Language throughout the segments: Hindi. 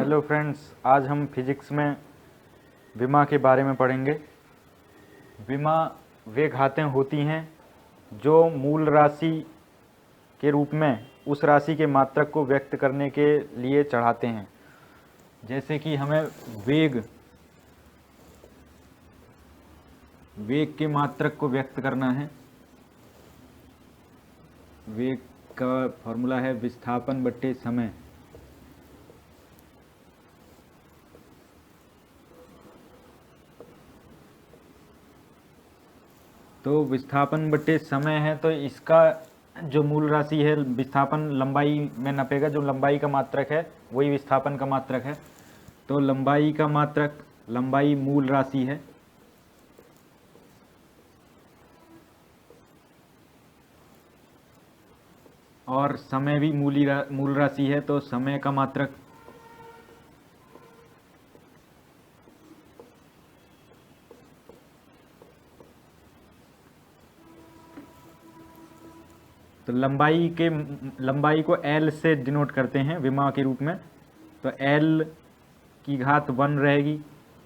हेलो फ्रेंड्स, आज हम फिजिक्स में विमा के बारे में पढ़ेंगे। विमा वे घातें होती हैं जो मूल राशि के रूप में उस राशि के मात्रक को व्यक्त करने के लिए चढ़ाते हैं। जैसे कि हमें वेग के मात्रक को व्यक्त करना है। वेग का फॉर्मूला है विस्थापन बटे समय। तो विस्थापन बटे समय है, तो इसका जो मूल राशि है, विस्थापन लंबाई में नपेगा, जो लंबाई का मात्रक है वही विस्थापन का मात्रक है। तो लंबाई का मात्रक, लंबाई मूल राशि है, और समय भी मूल राशि है, तो समय का मात्रक तो लंबाई को L से डिनोट करते हैं विमा के रूप में। तो L की घात 1 रहेगी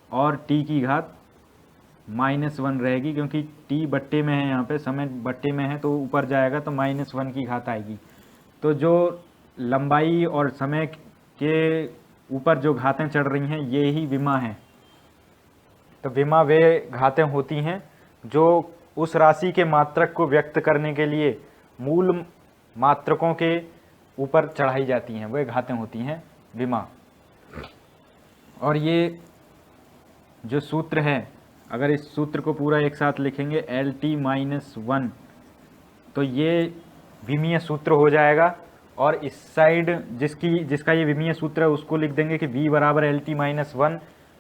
और T की घात -1 रहेगी, क्योंकि T बट्टे में है, यहाँ पे समय बट्टे में है, तो ऊपर जाएगा तो -1 की घात आएगी। तो जो लंबाई और समय के ऊपर जो घातें चढ़ रही हैं, ये ही विमा है। तो विमा वे घातें होती हैं जो उस राशि के मात्रक को व्यक्त करने के लिए मूल मात्रकों के ऊपर चढ़ाई जाती हैं, वे घातें होती हैं विमा। और ये जो सूत्र है, अगर इस सूत्र को पूरा एक साथ लिखेंगे LT-1, तो ये विमीय सूत्र हो जाएगा। और इस साइड जिसका ये विमीय सूत्र है उसको लिख देंगे कि V बराबर LT-1,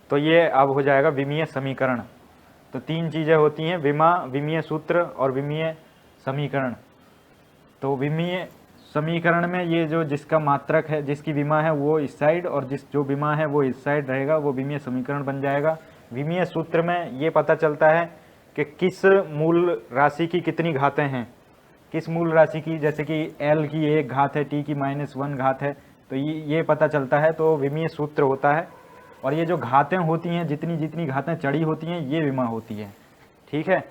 तो ये अब हो जाएगा विमीय समीकरण। तो तीन चीज़ें होती हैं, विमा, विमीय सूत्र और विमीय समीकरण। तो विमीय समीकरण में ये जो जिसका मात्रक है, जिसकी विमा है वो इस साइड, और जो विमा है वो इस साइड रहेगा, वो विमीय समीकरण बन जाएगा। विमीय सूत्र में ये पता चलता है कि किस मूल राशि की कितनी घातें हैं, किस मूल राशि की, जैसे कि L की 1 घात है, T की -1 घात है, तो ये पता चलता है, तो विमीय सूत्र होता है। और ये जो घातें होती हैं, जितनी जितनी घातें चढ़ी होती हैं, ये विमा होती है। ठीक है।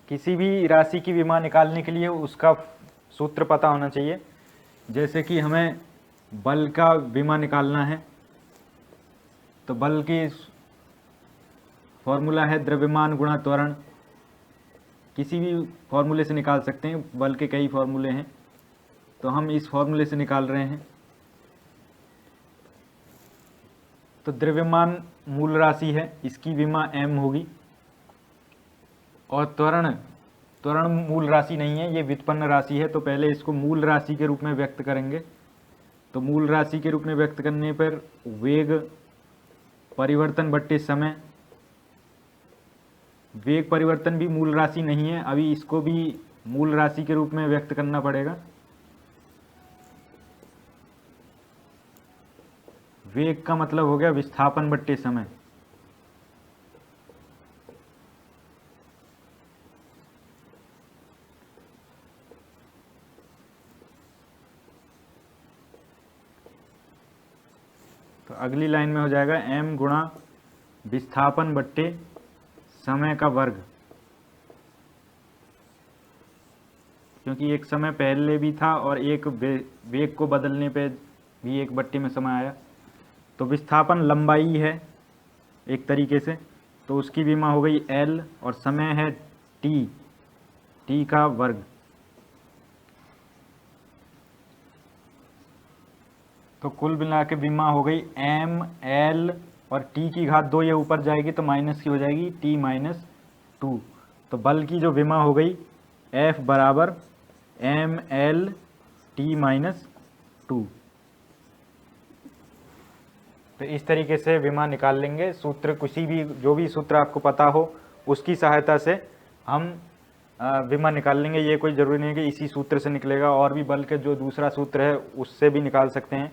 किसी भी राशि की विमा निकालने के लिए उसका सूत्र पता होना चाहिए। जैसे कि हमें बल का विमा निकालना है, तो बल की फॉर्मूला है द्रव्यमान गुणा त्वरण। किसी भी फॉर्मूले से निकाल सकते हैं, बल के कई फॉर्मूले हैं, तो हम इस फॉर्मूले से निकाल रहे हैं। तो द्रव्यमान मूल राशि है, इसकी विमा m होगी। और त्वरण मूल राशि नहीं है, ये व्युत्पन्न राशि है, तो पहले इसको मूल राशि के रूप में व्यक्त करेंगे। तो मूल राशि के रूप में व्यक्त करने पर वेग परिवर्तन बट्टे समय। वेग परिवर्तन भी मूल राशि नहीं है, अभी इसको भी मूल राशि के रूप में व्यक्त करना पड़ेगा। वेग का मतलब हो गया विस्थापन बट्टे समय। तो अगली लाइन में हो जाएगा m गुणा विस्थापन बट्टे समय का वर्ग, क्योंकि एक समय पहले भी था और एक वेग को बदलने पे भी एक बट्टे में समय आया। तो विस्थापन लंबाई है एक तरीके से, तो उसकी विमा हो गई L, और समय है T का वर्ग। तो कुल मिला के विमा हो गई M, L और T की घात 2, ये ऊपर जाएगी तो माइनस की हो जाएगी T-2। तो बल की जो विमा हो गई F बराबर ML T-2। तो इस तरीके से विमा निकाल लेंगे। सूत्र जो भी सूत्र आपको पता हो उसकी सहायता से हम विमा निकाल लेंगे। ये कोई ज़रूरी नहीं है कि इसी सूत्र से निकलेगा, और भी बल के जो दूसरा सूत्र है उससे भी निकाल सकते हैं।